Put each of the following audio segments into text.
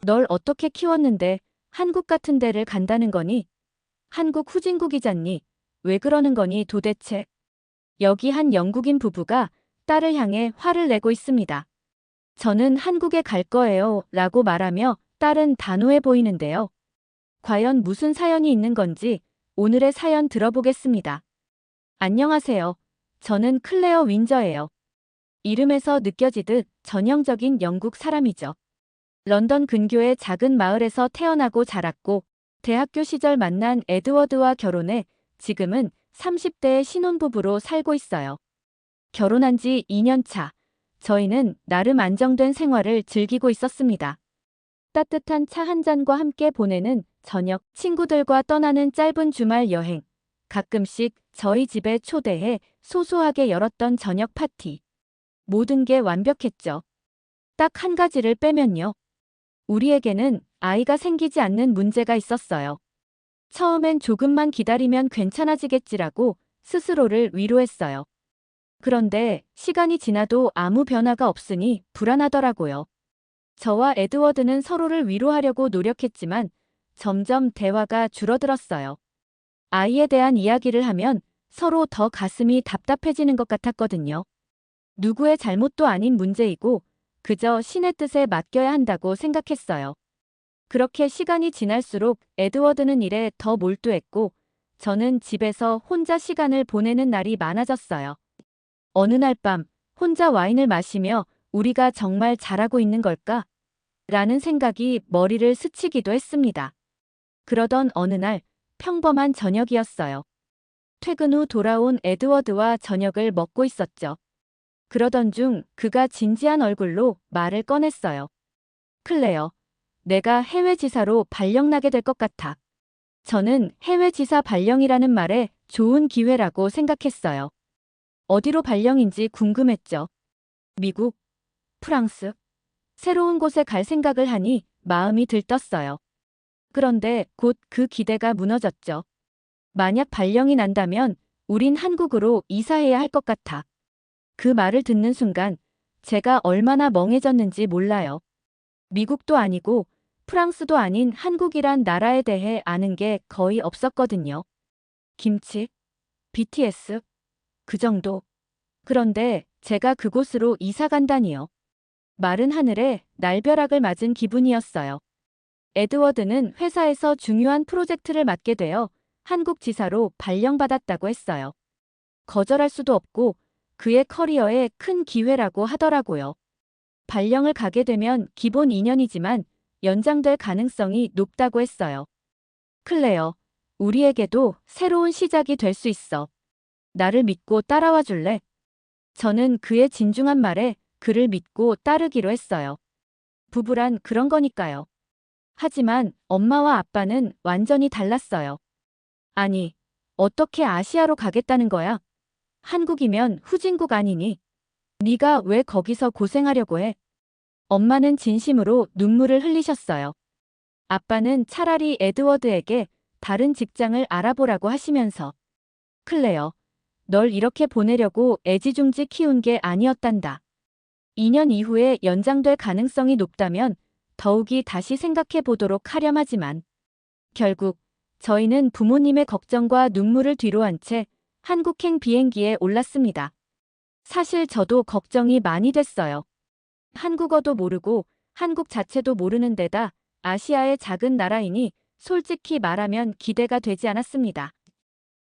널 어떻게 키웠는데 한국 같은 데를 간다는 거니? 한국 후진국이잖니? 왜 그러는 거니 도대체? 여기 한 영국인 부부가 딸을 향해 화를 내고 있습니다. 저는 한국에 갈 거예요 라고 말하며 딸은 단호해 보이는데요. 과연 무슨 사연이 있는 건지 오늘의 사연 들어보겠습니다. 안녕하세요. 저는 클레어 윈저예요. 이름에서 느껴지듯 전형적인 영국 사람이죠. 런던 근교의 작은 마을에서 태어나고 자랐고 대학교 시절 만난 에드워드와 결혼해 지금은 30대의 신혼부부로 살고 있어요. 결혼한 지 2년 차. 저희는 나름 안정된 생활을 즐기고 있었습니다. 따뜻한 차 한 잔과 함께 보내는 저녁, 친구들과 떠나는 짧은 주말 여행, 가끔씩 저희 집에 초대해 소소하게 열었던 저녁 파티. 모든 게 완벽했죠. 딱 한 가지를 빼면요. 우리에게는 아이가 생기지 않는 문제가 있었어요. 처음엔 조금만 기다리면 괜찮아지겠지라고 스스로를 위로했어요. 그런데 시간이 지나도 아무 변화가 없으니 불안하더라고요. 저와 에드워드는 서로를 위로하려고 노력했지만 점점 대화가 줄어들었어요. 아이에 대한 이야기를 하면 서로 더 가슴이 답답해지는 것 같았거든요. 누구의 잘못도 아닌 문제이고 그저 신의 뜻에 맡겨야 한다고 생각했어요. 그렇게 시간이 지날수록 에드워드는 일에 더 몰두했고 저는 집에서 혼자 시간을 보내는 날이 많아졌어요. 어느 날 밤 혼자 와인을 마시며 우리가 정말 잘하고 있는 걸까? 라는 생각이 머리를 스치기도 했습니다. 그러던 어느 날 평범한 저녁이었어요. 퇴근 후 돌아온 에드워드와 저녁을 먹고 있었죠. 그러던 중 그가 진지한 얼굴로 말을 꺼냈어요. 클레어, 내가 해외 지사로 발령나게 될 것 같아. 저는 해외 지사 발령이라는 말에 좋은 기회라고 생각했어요. 어디로 발령인지 궁금했죠. 미국, 프랑스, 새로운 곳에 갈 생각을 하니 마음이 들떴어요. 그런데 곧 그 기대가 무너졌죠. 만약 발령이 난다면 우린 한국으로 이사해야 할 것 같아. 그 말을 듣는 순간 제가 얼마나 멍해졌는지 몰라요. 미국도 아니고 프랑스도 아닌 한국이란 나라에 대해 아는 게 거의 없었거든요. 김치, BTS, 그 정도. 그런데 제가 그곳으로 이사 간다니요. 마른 하늘에 날벼락을 맞은 기분이었어요. 에드워드는 회사에서 중요한 프로젝트를 맡게 되어 한국 지사로 발령받았다고 했어요. 거절할 수도 없고 그의 커리어에 큰 기회라고 하더라고요. 발령을 가게 되면 기본 2년이지만 연장될 가능성이 높다고 했어요. 클레어, 우리에게도 새로운 시작이 될 수 있어. 나를 믿고 따라와 줄래? 저는 그의 진중한 말에 그를 믿고 따르기로 했어요. 부부란 그런 거니까요. 하지만 엄마와 아빠는 완전히 달랐어요. 아니, 어떻게 아시아로 가겠다는 거야? 한국이면 후진국 아니니? 네가 왜 거기서 고생하려고 해? 엄마는 진심으로 눈물을 흘리셨어요. 아빠는 차라리 에드워드에게 다른 직장을 알아보라고 하시면서 클레어, 널 이렇게 보내려고 애지중지 키운 게 아니었단다. 2년 이후에 연장될 가능성이 높다면 더욱이 다시 생각해 보도록 하렴하지만 결국 저희는 부모님의 걱정과 눈물을 뒤로한 채 한국행 비행기에 올랐습니다. 사실 저도 걱정이 많이 됐어요. 한국어도 모르고 한국 자체도 모르는 데다 아시아의 작은 나라이니 솔직히 말하면 기대가 되지 않았습니다.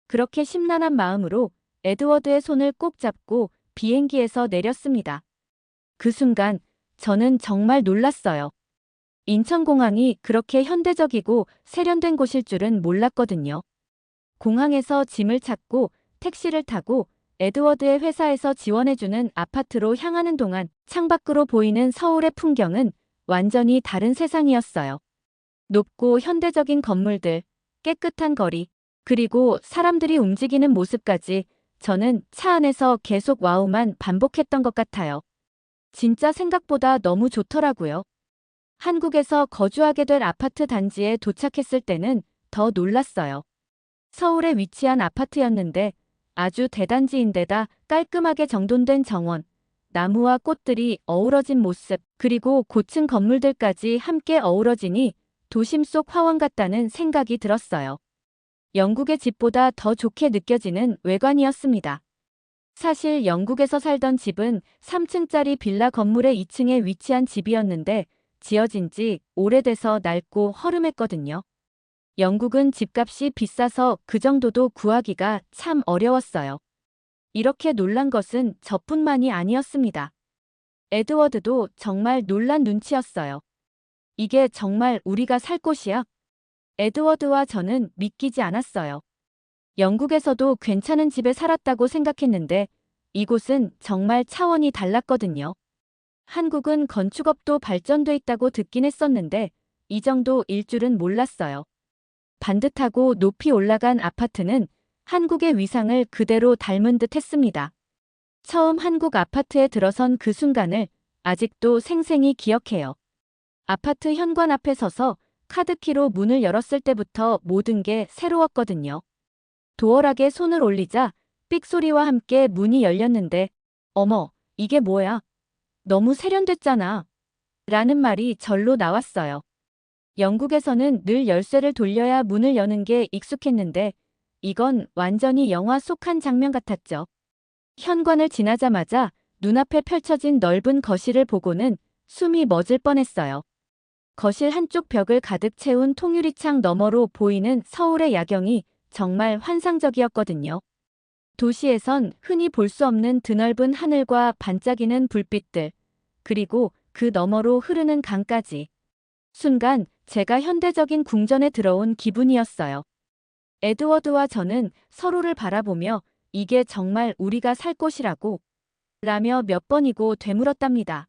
그렇게 심란한 마음으로 에드워드의 손을 꼭 잡고 비행기에서 내렸습니다. 그 순간 저는 정말 놀랐어요. 인천공항이 그렇게 현대적이고 세련된 곳일 줄은 몰랐거든요. 공항에서 짐을 찾고 택시를 타고 에드워드의 회사에서 지원해주는 아파트로 향하는 동안 창밖으로 보이는 서울의 풍경은 완전히 다른 세상이었어요. 높고 현대적인 건물들, 깨끗한 거리, 그리고 사람들이 움직이는 모습까지 저는 차 안에서 계속 와우만 반복했던 것 같아요. 진짜 생각보다 너무 좋더라고요. 한국에서 거주하게 될 아파트 단지에 도착했을 때는 더 놀랐어요. 서울에 위치한 아파트였는데 아주 대단지인데다 깔끔하게 정돈된 정원, 나무와 꽃들이 어우러진 모습, 그리고 고층 건물들까지 함께 어우러지니 도심 속 화원 같다는 생각이 들었어요. 영국의 집보다 더 좋게 느껴지는 외관이었습니다. 사실 영국에서 살던 집은 3층짜리 빌라 건물의 2층에 위치한 집이었는데 지어진 지 오래돼서 낡고 허름했거든요. 영국은 집값이 비싸서 그 정도도 구하기가 참 어려웠어요. 이렇게 놀란 것은 저뿐만이 아니었습니다. 에드워드도 정말 놀란 눈치였어요. 이게 정말 우리가 살 곳이야? 에드워드와 저는 믿기지 않았어요. 영국에서도 괜찮은 집에 살았다고 생각했는데 이곳은 정말 차원이 달랐거든요. 한국은 건축업도 발전돼 있다고 듣긴 했었는데 이 정도일 줄은 몰랐어요. 반듯하고 높이 올라간 아파트는 한국의 위상을 그대로 닮은 듯 했습니다. 처음 한국 아파트에 들어선 그 순간을 아직도 생생히 기억해요. 아파트 현관 앞에 서서 카드키로 문을 열었을 때부터 모든 게 새로웠거든요. 도어락에 손을 올리자 삑 소리와 함께 문이 열렸는데 어머, 이게 뭐야? 너무 세련됐잖아. 라는 말이 절로 나왔어요. 영국에서는 늘 열쇠를 돌려야 문을 여는 게 익숙했는데 이건 완전히 영화 속 한 장면 같았죠. 현관을 지나자마자 눈앞에 펼쳐진 넓은 거실을 보고는 숨이 멎을 뻔했어요. 거실 한쪽 벽을 가득 채운 통유리창 너머로 보이는 서울의 야경이 정말 환상적이었거든요. 도시에선 흔히 볼 수 없는 드넓은 하늘과 반짝이는 불빛들, 그리고 그 너머로 흐르는 강까지. 순간 제가 현대적인 궁전에 들어온 기분이었어요. 에드워드와 저는 서로를 바라보며 이게 정말 우리가 살 곳이라고 라며 몇 번이고 되물었답니다.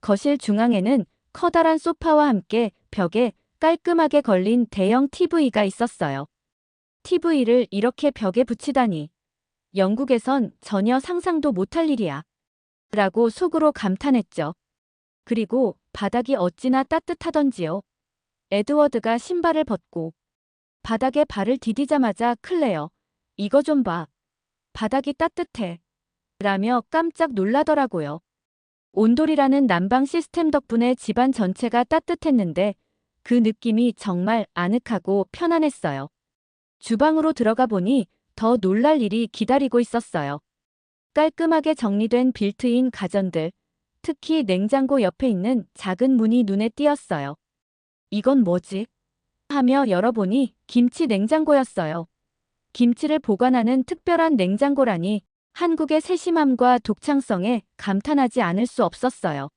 거실 중앙에는 커다란 소파와 함께 벽에 깔끔하게 걸린 대형 TV가 있었어요. TV를 이렇게 벽에 붙이다니. 영국에선 전혀 상상도 못할 일이야. 라고 속으로 감탄했죠. 그리고 바닥이 어찌나 따뜻하던지요. 에드워드가 신발을 벗고 바닥에 발을 디디자마자 클레어, 이거 좀 봐. 바닥이 따뜻해. 라며 깜짝 놀라더라고요. 온돌이라는 난방 시스템 덕분에 집안 전체가 따뜻했는데 그 느낌이 정말 아늑하고 편안했어요. 주방으로 들어가 보니 더 놀랄 일이 기다리고 있었어요. 깔끔하게 정리된 빌트인 가전들, 특히 냉장고 옆에 있는 작은 문이 눈에 띄었어요. 이건 뭐지? 하며 열어보니 김치 냉장고였어요. 김치를 보관하는 특별한 냉장고라니 한국의 세심함과 독창성에 감탄하지 않을 수 없었어요.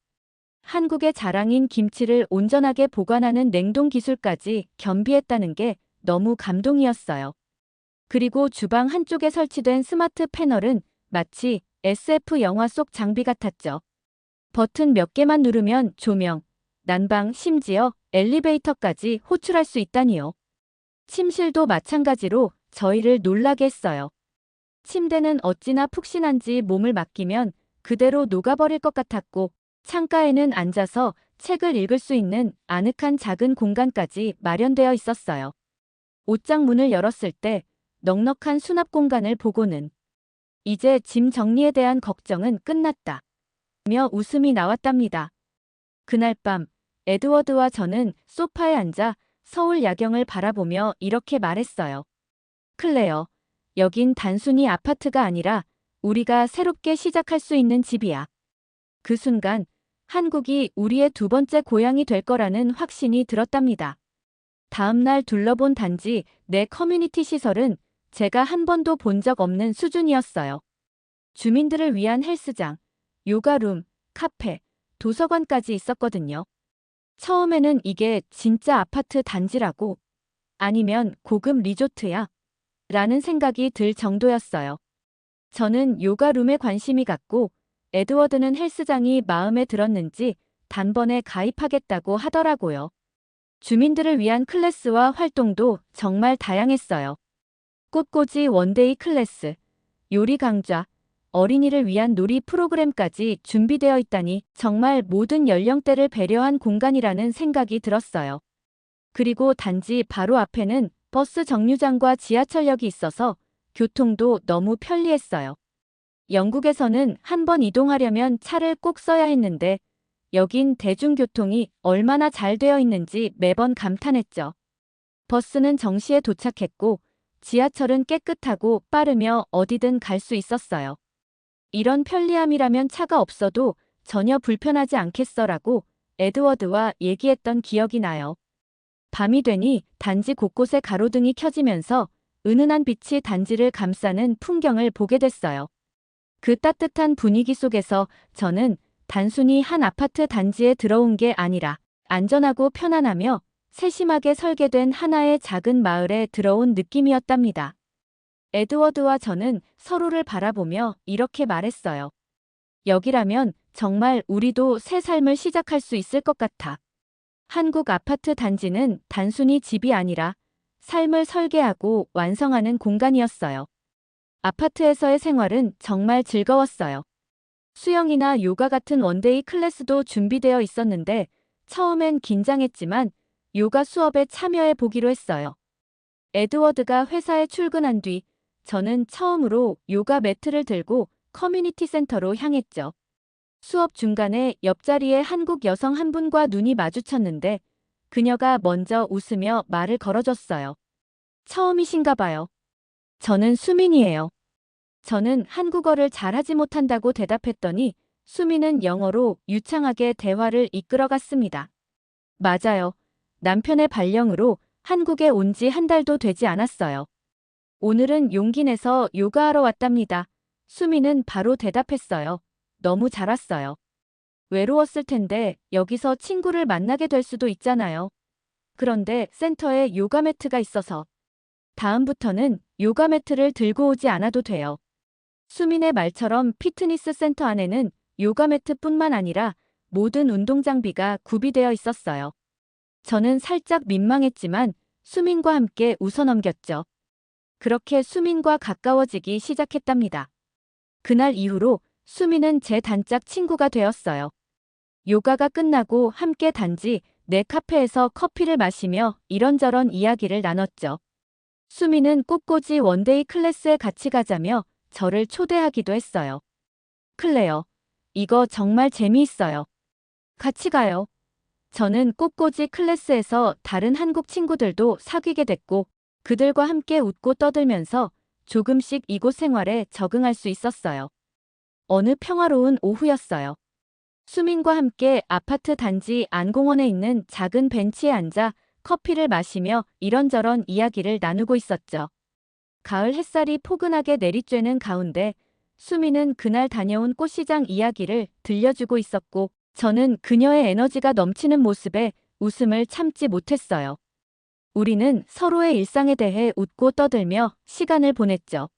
한국의 자랑인 김치를 온전하게 보관하는 냉동 기술까지 겸비했다는 게 너무 감동이었어요. 그리고 주방 한쪽에 설치된 스마트 패널은 마치 SF 영화 속 장비 같았죠. 버튼 몇 개만 누르면 조명, 난방, 심지어 엘리베이터까지 호출할 수 있다니요. 침실도 마찬가지로 저희를 놀라게 했어요. 침대는 어찌나 푹신한지 몸을 맡기면 그대로 녹아버릴 것 같았고 창가에는 앉아서 책을 읽을 수 있는 아늑한 작은 공간까지 마련되어 있었어요. 옷장 문을 열었을 때 넉넉한 수납 공간을 보고는 이제 짐 정리에 대한 걱정은 끝났다. 며 웃음이 나왔답니다. 그날 밤 에드워드와 저는 소파에 앉아 서울 야경을 바라보며 이렇게 말했어요. 클레어, 여긴 단순히 아파트가 아니라 우리가 새롭게 시작할 수 있는 집이야. 그 순간 한국이 우리의 두 번째 고향이 될 거라는 확신이 들었답니다. 다음 날 둘러본 단지 내 커뮤니티 시설은 제가 한 번도 본 적 없는 수준이었어요. 주민들을 위한 헬스장, 요가룸, 카페, 도서관까지 있었거든요. 처음에는 이게 진짜 아파트 단지라고 아니면 고급 리조트야 라는 생각이 들 정도였어요. 저는 요가룸에 관심이 갔고 에드워드는 헬스장이 마음에 들었는지 단번에 가입하겠다고 하더라고요. 주민들을 위한 클래스와 활동도 정말 다양했어요. 꽃꽂이 원데이 클래스, 요리 강좌, 어린이를 위한 놀이 프로그램까지 준비되어 있다니 정말 모든 연령대를 배려한 공간이라는 생각이 들었어요. 그리고 단지 바로 앞에는 버스 정류장과 지하철역이 있어서 교통도 너무 편리했어요. 영국에서는 한 번 이동하려면 차를 꼭 써야 했는데 여긴 대중교통이 얼마나 잘 되어 있는지 매번 감탄했죠. 버스는 정시에 도착했고 지하철은 깨끗하고 빠르며 어디든 갈 수 있었어요. 이런 편리함이라면 차가 없어도 전혀 불편하지 않겠어라고 에드워드와 얘기했던 기억이 나요. 밤이 되니 단지 곳곳에 가로등이 켜지면서 은은한 빛이 단지를 감싸는 풍경을 보게 됐어요. 그 따뜻한 분위기 속에서 저는 단순히 한 아파트 단지에 들어온 게 아니라 안전하고 편안하며 세심하게 설계된 하나의 작은 마을에 들어온 느낌이었답니다. 에드워드와 저는 서로를 바라보며 이렇게 말했어요. 여기라면 정말 우리도 새 삶을 시작할 수 있을 것 같아. 한국 아파트 단지는 단순히 집이 아니라 삶을 설계하고 완성하는 공간이었어요. 아파트에서의 생활은 정말 즐거웠어요. 수영이나 요가 같은 원데이 클래스도 준비되어 있었는데 처음엔 긴장했지만 요가 수업에 참여해 보기로 했어요. 에드워드가 회사에 출근한 뒤 저는 처음으로 요가 매트를 들고 커뮤니티 센터로 향했죠. 수업 중간에 옆자리에 한국 여성 한 분과 눈이 마주쳤는데 그녀가 먼저 웃으며 말을 걸어줬어요. 처음이신가 봐요. 저는 수민이에요. 저는 한국어를 잘하지 못한다고 대답했더니 수민은 영어로 유창하게 대화를 이끌어갔습니다. 맞아요. 남편의 발령으로 한국에 온 지 한 달도 되지 않았어요. 오늘은 용기 내서 요가하러 왔답니다. 수민은 바로 대답했어요. 너무 잘 왔어요. 외로웠을 텐데 여기서 친구를 만나게 될 수도 있잖아요. 그런데 센터에 요가 매트가 있어서 다음부터는 요가 매트를 들고 오지 않아도 돼요. 수민의 말처럼 피트니스 센터 안에는 요가 매트뿐만 아니라 모든 운동 장비가 구비되어 있었어요. 저는 살짝 민망했지만 수민과 함께 웃어넘겼죠. 그렇게 수민과 가까워지기 시작했답니다. 그날 이후로 수민은 제 단짝 친구가 되었어요. 요가가 끝나고 함께 단지 내 카페에서 커피를 마시며 이런저런 이야기를 나눴죠. 수민은 꽃꽂이 원데이 클래스에 같이 가자며 저를 초대하기도 했어요. 클레어, 이거 정말 재미있어요. 같이 가요. 저는 꽃꽂이 클래스에서 다른 한국 친구들도 사귀게 됐고 그들과 함께 웃고 떠들면서 조금씩 이곳 생활에 적응할 수 있었어요. 어느 평화로운 오후였어요. 수민과 함께 아파트 단지 안공원에 있는 작은 벤치에 앉아 커피를 마시며 이런저런 이야기를 나누고 있었죠. 가을 햇살이 포근하게 내리쬐는 가운데 수민은 그날 다녀온 꽃시장 이야기를 들려주고 있었고 저는 그녀의 에너지가 넘치는 모습에 웃음을 참지 못했어요. 우리는 서로의 일상에 대해 웃고 떠들며 시간을 보냈죠.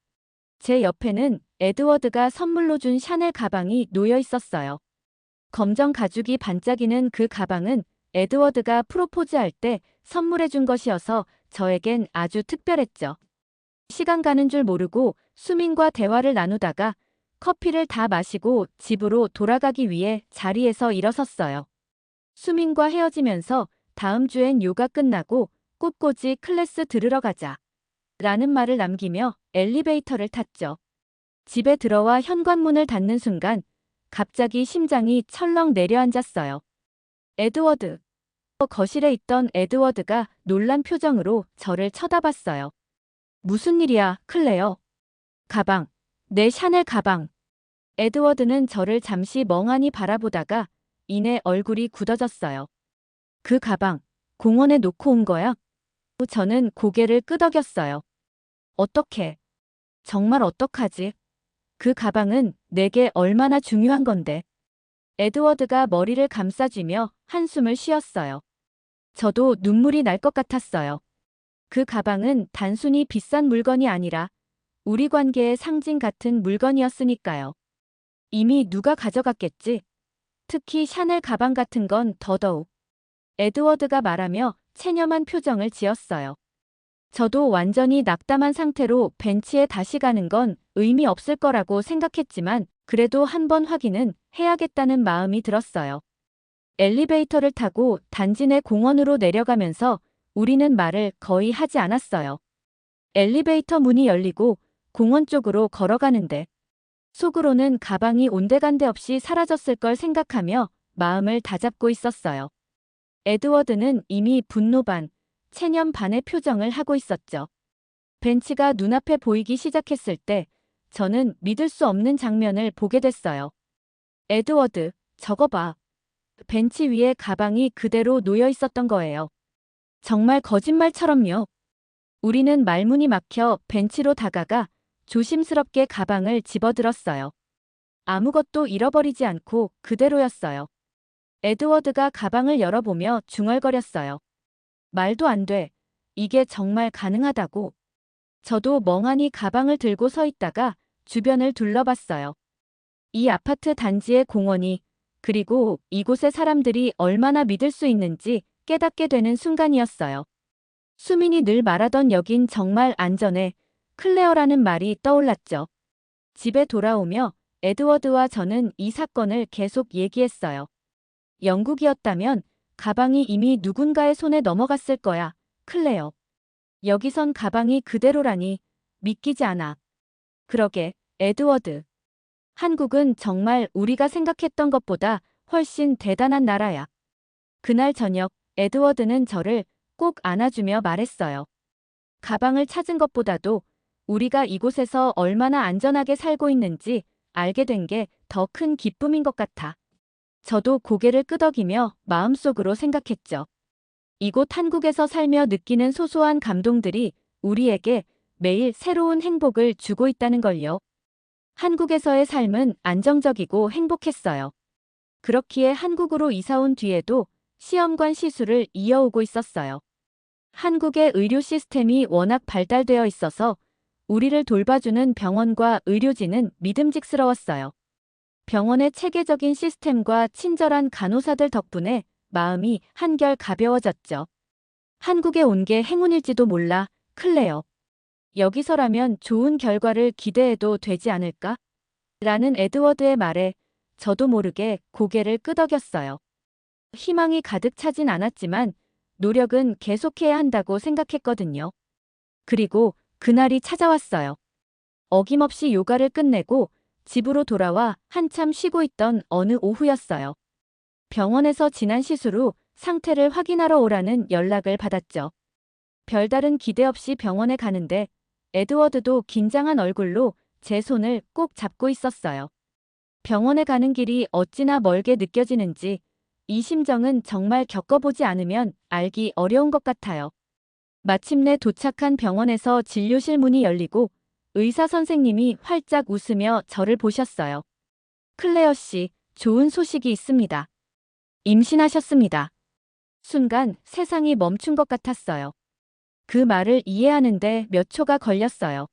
제 옆에는 에드워드가 선물로 준 샤넬 가방이 놓여 있었어요. 검정 가죽이 반짝이는 그 가방은 에드워드가 프로포즈할 때 선물해 준 것이어서 저에겐 아주 특별했죠. 시간 가는 줄 모르고 수민과 대화를 나누다가 커피를 다 마시고 집으로 돌아가기 위해 자리에서 일어섰어요. 수민과 헤어지면서 다음 주엔 요가 끝나고 꽃꽂이 클래스 들으러 가자. 라는 말을 남기며 엘리베이터를 탔죠. 집에 들어와 현관문을 닫는 순간 갑자기 심장이 철렁 내려앉았어요. 에드워드. 거실에 있던 에드워드가 놀란 표정으로 저를 쳐다봤어요. 무슨 일이야, 클레어? 가방. 내 샤넬 가방. 에드워드는 저를 잠시 멍하니 바라보다가 이내 얼굴이 굳어졌어요. 그 가방, 공원에 놓고 온 거야? 저는 고개를 끄덕였어요. 어떡해? 정말 어떡하지? 그 가방은 내게 얼마나 중요한 건데. 에드워드가 머리를 감싸쥐며 한숨을 쉬었어요. 저도 눈물이 날 것 같았어요. 그 가방은 단순히 비싼 물건이 아니라 우리 관계의 상징 같은 물건이었으니까요. 이미 누가 가져갔겠지. 특히 샤넬 가방 같은 건 더더욱. 에드워드가 말하며 체념한 표정을 지었어요. 저도 완전히 낙담한 상태로 벤치에 다시 가는 건 의미 없을 거라고 생각했지만 그래도 한번 확인은 해야겠다는 마음이 들었어요. 엘리베이터를 타고 단지 내 공원으로 내려가면서 우리는 말을 거의 하지 않았어요. 엘리베이터 문이 열리고 공원 쪽으로 걸어가는데 속으로는 가방이 온데간데 없이 사라졌을 걸 생각하며 마음을 다잡고 있었어요. 에드워드는 이미 분노 반, 체념 반의 표정을 하고 있었죠. 벤치가 눈앞에 보이기 시작했을 때 저는 믿을 수 없는 장면을 보게 됐어요. 에드워드, 저거 봐. 벤치 위에 가방이 그대로 놓여 있었던 거예요. 정말 거짓말처럼요. 우리는 말문이 막혀 벤치로 다가가 조심스럽게 가방을 집어들었어요. 아무것도 잃어버리지 않고 그대로였어요. 에드워드가 가방을 열어보며 중얼거렸어요. 말도 안 돼. 이게 정말 가능하다고. 저도 멍하니 가방을 들고 서 있다가 주변을 둘러봤어요. 이 아파트 단지의 공원이, 그리고 이곳의 사람들이 얼마나 믿을 수 있는지 깨닫게 되는 순간이었어요. 수민이 늘 말하던 여긴 정말 안전해. 클레어라는 말이 떠올랐죠. 집에 돌아오며 에드워드와 저는 이 사건을 계속 얘기했어요. 영국이었다면 가방이 이미 누군가의 손에 넘어갔을 거야, 클레어. 여기선 가방이 그대로라니 믿기지 않아. 그러게, 에드워드. 한국은 정말 우리가 생각했던 것보다 훨씬 대단한 나라야. 그날 저녁 에드워드는 저를 꼭 안아주며 말했어요. 가방을 찾은 것보다도 우리가 이곳에서 얼마나 안전하게 살고 있는지 알게 된 게 더 큰 기쁨인 것 같아. 저도 고개를 끄덕이며 마음속으로 생각했죠. 이곳 한국에서 살며 느끼는 소소한 감동들이 우리에게 매일 새로운 행복을 주고 있다는 걸요. 한국에서의 삶은 안정적이고 행복했어요. 그렇기에 한국으로 이사 온 뒤에도 시험관 시술을 이어오고 있었어요. 한국의 의료 시스템이 워낙 발달되어 있어서 우리를 돌봐주는 병원과 의료진은 믿음직스러웠어요. 병원의 체계적인 시스템과 친절한 간호사들 덕분에 마음이 한결 가벼워졌죠. 한국에 온 게 행운일지도 몰라, 클레어. 여기서라면 좋은 결과를 기대해도 되지 않을까? 라는 에드워드의 말에 저도 모르게 고개를 끄덕였어요. 희망이 가득 차진 않았지만 노력은 계속해야 한다고 생각했거든요. 그리고 그날이 찾아왔어요. 어김없이 요가를 끝내고 집으로 돌아와 한참 쉬고 있던 어느 오후였어요. 병원에서 지난 시술 후 상태를 확인하러 오라는 연락을 받았죠. 별다른 기대 없이 병원에 가는데 에드워드도 긴장한 얼굴로 제 손을 꼭 잡고 있었어요. 병원에 가는 길이 어찌나 멀게 느껴지는지 이 심정은 정말 겪어보지 않으면 알기 어려운 것 같아요. 마침내 도착한 병원에서 진료실 문이 열리고 의사 선생님이 활짝 웃으며 저를 보셨어요. 클레어 씨, 좋은 소식이 있습니다. 임신하셨습니다. 순간 세상이 멈춘 것 같았어요. 그 말을 이해하는데 몇 초가 걸렸어요.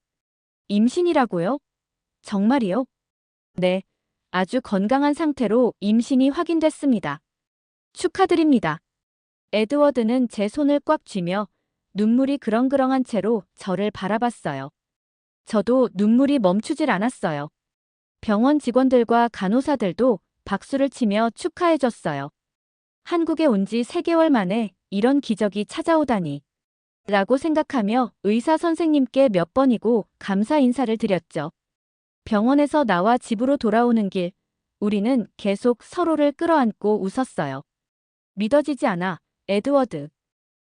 임신이라고요? 정말이요? 네, 아주 건강한 상태로 임신이 확인됐습니다. 축하드립니다. 에드워드는 제 손을 꽉 쥐며 눈물이 그렁그렁한 채로 저를 바라봤어요. 저도 눈물이 멈추질 않았어요. 병원 직원들과 간호사들도 박수를 치며 축하해줬어요. 한국에 온 지 3개월 만에 이런 기적이 찾아오다니. 라고 생각하며 의사 선생님께 몇 번이고 감사 인사를 드렸죠. 병원에서 나와 집으로 돌아오는 길, 우리는 계속 서로를 끌어안고 웃었어요. 믿어지지 않아, 에드워드.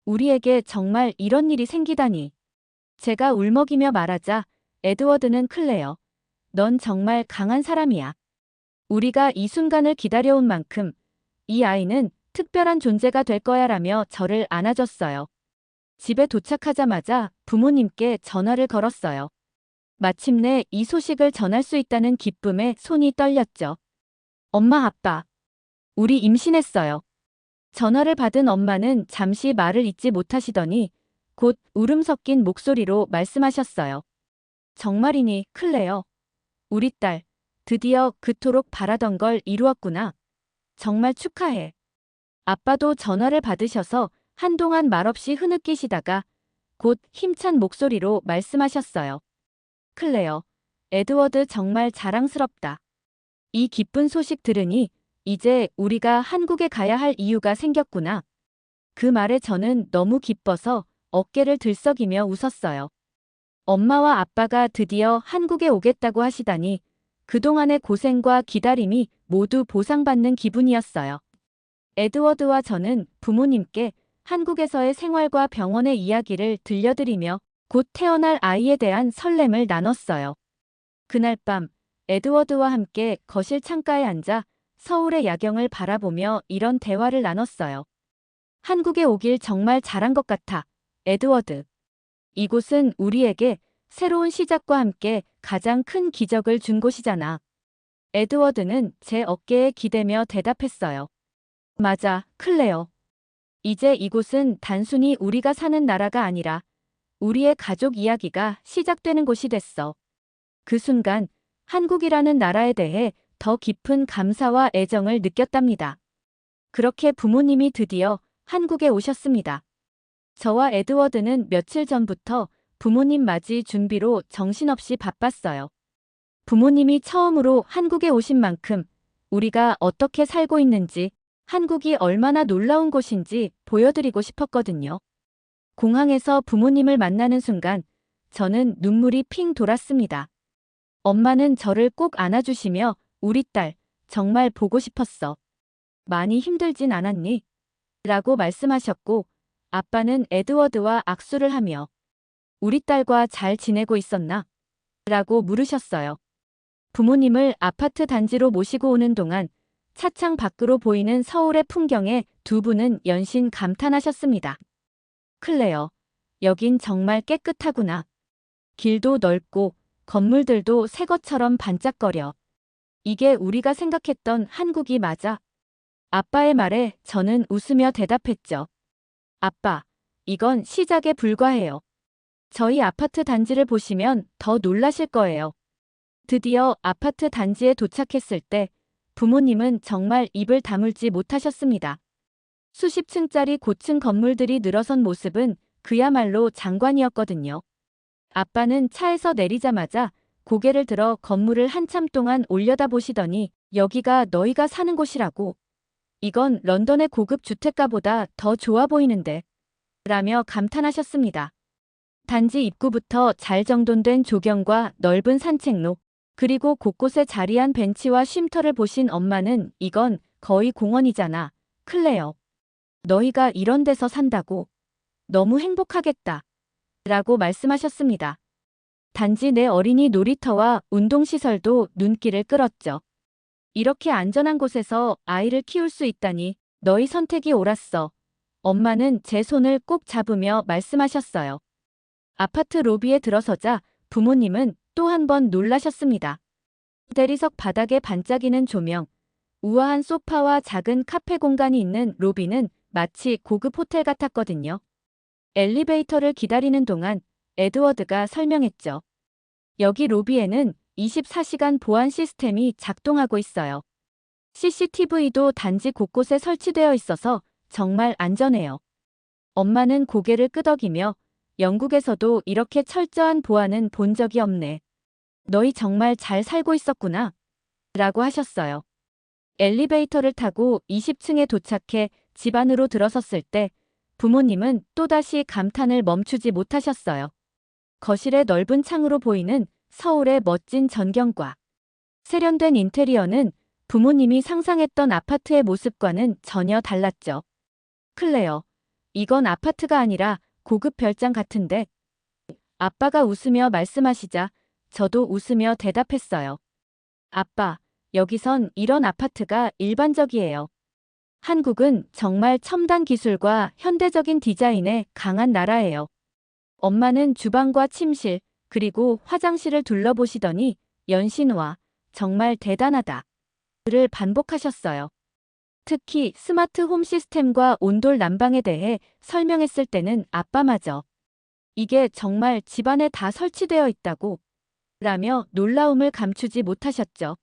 우리에게 정말 이런 일이 생기다니. 제가 울먹이며 말하자 에드워드는 클레어. 넌 정말 강한 사람이야. 우리가 이 순간을 기다려온 만큼 이 아이는 특별한 존재가 될 거야라며 저를 안아줬어요. 집에 도착하자마자 부모님께 전화를 걸었어요. 마침내 이 소식을 전할 수 있다는 기쁨에 손이 떨렸죠. 엄마, 아빠. 우리 임신했어요. 전화를 받은 엄마는 잠시 말을 잇지 못하시더니 곧 울음 섞인 목소리로 말씀하셨어요. 정말이니, 클레어. 우리 딸, 드디어 그토록 바라던 걸 이루었구나. 정말 축하해. 아빠도 전화를 받으셔서 한동안 말없이 흐느끼시다가 곧 힘찬 목소리로 말씀하셨어요. 클레어, 에드워드 정말 자랑스럽다. 이 기쁜 소식 들으니 이제 우리가 한국에 가야 할 이유가 생겼구나. 그 말에 저는 너무 기뻐서 어깨를 들썩이며 웃었어요. 엄마와 아빠가 드디어 한국에 오겠다고 하시다니 그동안의 고생과 기다림이 모두 보상받는 기분이었어요. 에드워드와 저는 부모님께 한국에서의 생활과 병원의 이야기를 들려드리며 곧 태어날 아이에 대한 설렘을 나눴어요. 그날 밤 에드워드와 함께 거실 창가에 앉아 서울의 야경을 바라보며 이런 대화를 나눴어요. 한국에 오길 정말 잘한 것 같아, 에드워드. 이곳은 우리에게 새로운 시작과 함께 가장 큰 기적을 준 곳이잖아. 에드워드는 제 어깨에 기대며 대답했어요. 맞아, 클레어. 이제 이곳은 단순히 우리가 사는 나라가 아니라 우리의 가족 이야기가 시작되는 곳이 됐어. 그 순간 한국이라는 나라에 대해 더 깊은 감사와 애정을 느꼈답니다. 그렇게 부모님이 드디어 한국에 오셨습니다. 저와 에드워드는 며칠 전부터 부모님 맞이 준비로 정신없이 바빴어요. 부모님이 처음으로 한국에 오신 만큼 우리가 어떻게 살고 있는지, 한국이 얼마나 놀라운 곳인지 보여드리고 싶었거든요. 공항에서 부모님을 만나는 순간 저는 눈물이 핑 돌았습니다. 엄마는 저를 꼭 안아주시며 우리 딸, 정말 보고 싶었어. 많이 힘들진 않았니? 라고 말씀하셨고 아빠는 에드워드와 악수를 하며 우리 딸과 잘 지내고 있었나? 라고 물으셨어요. 부모님을 아파트 단지로 모시고 오는 동안 차창 밖으로 보이는 서울의 풍경에 두 분은 연신 감탄하셨습니다. 클레어, 여긴 정말 깨끗하구나. 길도 넓고 건물들도 새 것처럼 반짝거려. 이게 우리가 생각했던 한국이 맞아. 아빠의 말에 저는 웃으며 대답했죠. 아빠, 이건 시작에 불과해요. 저희 아파트 단지를 보시면 더 놀라실 거예요. 드디어 아파트 단지에 도착했을 때 부모님은 정말 입을 다물지 못하셨습니다. 수십 층짜리 고층 건물들이 늘어선 모습은 그야말로 장관이었거든요. 아빠는 차에서 내리자마자 고개를 들어 건물을 한참 동안 올려다보시더니 여기가 너희가 사는 곳이라고. 이건 런던의 고급 주택가보다 더 좋아 보이는데. 라며 감탄하셨습니다. 단지 입구부터 잘 정돈된 조경과 넓은 산책로, 그리고 곳곳에 자리한 벤치와 쉼터를 보신 엄마는 이건 거의 공원이잖아, 클레어. 너희가 이런 데서 산다고? 너무 행복하겠다. 라고 말씀하셨습니다. 단지 내 어린이 놀이터와 운동시설도 눈길을 끌었죠. 이렇게 안전한 곳에서 아이를 키울 수 있다니 너희 선택이 옳았어. 엄마는 제 손을 꼭 잡으며 말씀하셨어요. 아파트 로비에 들어서자 부모님은 또 한 번 놀라셨습니다. 대리석 바닥에 반짝이는 조명, 우아한 소파와 작은 카페 공간이 있는 로비는 마치 고급 호텔 같았거든요. 엘리베이터를 기다리는 동안 에드워드가 설명했죠. 여기 로비에는 24시간 보안 시스템이 작동하고 있어요. CCTV도 단지 곳곳에 설치되어 있어서 정말 안전해요. 엄마는 고개를 끄덕이며 영국에서도 이렇게 철저한 보안은 본 적이 없네. 너희 정말 잘 살고 있었구나. 라고 하셨어요. 엘리베이터를 타고 20층에 도착해 집 안으로 들어섰을 때 부모님은 또다시 감탄을 멈추지 못하셨어요. 거실의 넓은 창으로 보이는 서울의 멋진 전경과 세련된 인테리어는 부모님이 상상했던 아파트의 모습과는 전혀 달랐죠. 클레어, 이건 아파트가 아니라 고급 별장 같은데. 아빠가 웃으며 말씀하시자 저도 웃으며 대답했어요. 아빠, 여기선 이런 아파트가 일반적이에요. 한국은 정말 첨단 기술과 현대적인 디자인에 강한 나라예요. 엄마는 주방과 침실, 그리고 화장실을 둘러보시더니 연신와 정말 대단하다. 를 반복하셨어요. 특히 스마트 홈 시스템과 온돌 난방에 대해 설명했을 때는 아빠마저 이게 정말 집안에 다 설치되어 있다고 라며 놀라움을 감추지 못하셨죠.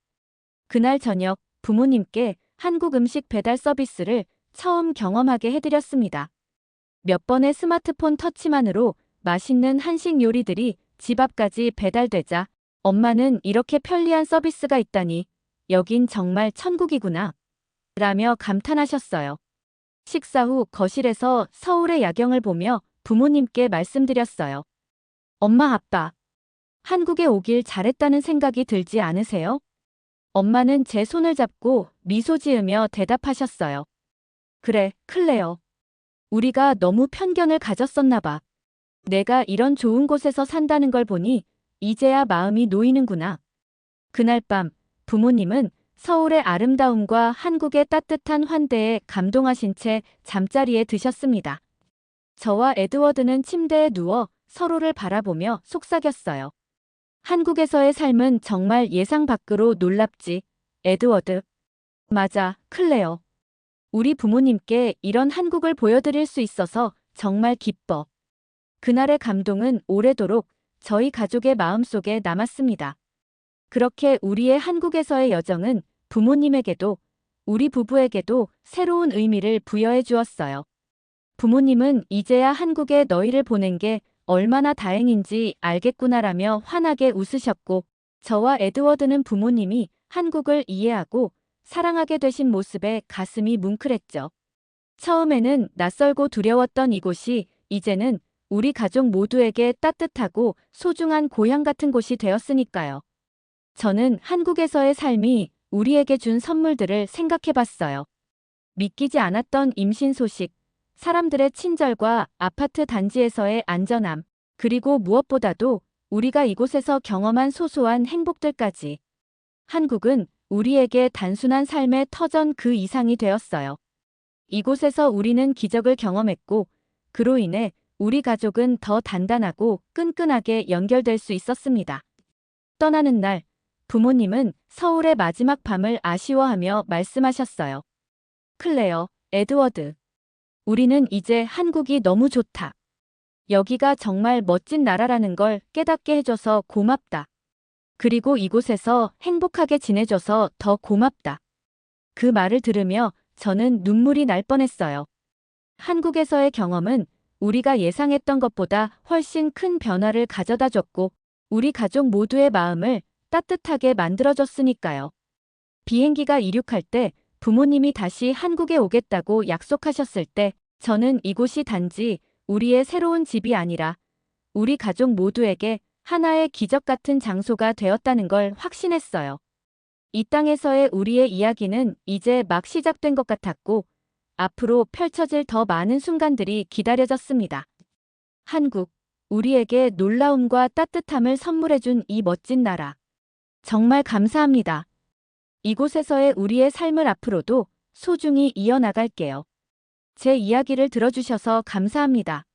그날 저녁 부모님께 한국 음식 배달 서비스를 처음 경험하게 해드렸습니다. 몇 번의 스마트폰 터치만으로 맛있는 한식 요리들이 집 앞까지 배달되자 엄마는 이렇게 편리한 서비스가 있다니 여긴 정말 천국이구나. 라며 감탄하셨어요. 식사 후 거실에서 서울의 야경을 보며 부모님께 말씀드렸어요. 엄마 아빠, 한국에 오길 잘했다는 생각이 들지 않으세요? 엄마는 제 손을 잡고 미소 지으며 대답하셨어요. 그래, 클레어. 우리가 너무 편견을 가졌었나 봐. 내가 이런 좋은 곳에서 산다는 걸 보니 이제야 마음이 놓이는구나. 그날 밤 부모님은 서울의 아름다움과 한국의 따뜻한 환대에 감동하신 채 잠자리에 드셨습니다. 저와 에드워드는 침대에 누워 서로를 바라보며 속삭였어요. 한국에서의 삶은 정말 예상 밖으로 놀랍지, 에드워드. 맞아, 클레어. 우리 부모님께 이런 한국을 보여드릴 수 있어서 정말 기뻐. 그날의 감동은 오래도록 저희 가족의 마음속에 남았습니다. 그렇게 우리의 한국에서의 여정은 부모님에게도 우리 부부에게도 새로운 의미를 부여해 주었어요. 부모님은 이제야 한국에 너희를 보낸 게 얼마나 다행인지 알겠구나라며 환하게 웃으셨고, 저와 에드워드는 부모님이 한국을 이해하고 사랑하게 되신 모습에 가슴이 뭉클했죠. 처음에는 낯설고 두려웠던 이곳이 이제는 우리 가족 모두에게 따뜻하고 소중한 고향 같은 곳이 되었으니까요. 저는 한국에서의 삶이 우리에게 준 선물들을 생각해 봤어요. 믿기지 않았던 임신 소식, 사람들의 친절과 아파트 단지에서의 안전함, 그리고 무엇보다도 우리가 이곳에서 경험한 소소한 행복들까지. 한국은 우리에게 단순한 삶의 터전 그 이상이 되었어요. 이곳에서 우리는 기적을 경험했고, 그로 인해 우리 가족은 더 단단하고 끈끈하게 연결될 수 있었습니다. 떠나는 날, 부모님은 서울의 마지막 밤을 아쉬워하며 말씀하셨어요. 클레어, 에드워드. 우리는 이제 한국이 너무 좋다. 여기가 정말 멋진 나라라는 걸 깨닫게 해줘서 고맙다. 그리고 이곳에서 행복하게 지내줘서 더 고맙다. 그 말을 들으며 저는 눈물이 날 뻔했어요. 한국에서의 경험은 우리가 예상했던 것보다 훨씬 큰 변화를 가져다 줬고, 우리 가족 모두의 마음을 따뜻하게 만들어줬으니까요. 비행기가 이륙할 때 부모님이 다시 한국에 오겠다고 약속하셨을 때 저는 이곳이 단지 우리의 새로운 집이 아니라 우리 가족 모두에게 하나의 기적 같은 장소가 되었다는 걸 확신했어요. 이 땅에서의 우리의 이야기는 이제 막 시작된 것 같았고 앞으로 펼쳐질 더 많은 순간들이 기다려졌습니다. 한국, 우리에게 놀라움과 따뜻함을 선물해준 이 멋진 나라. 정말 감사합니다. 이곳에서의 우리의 삶을 앞으로도 소중히 이어나갈게요. 제 이야기를 들어주셔서 감사합니다.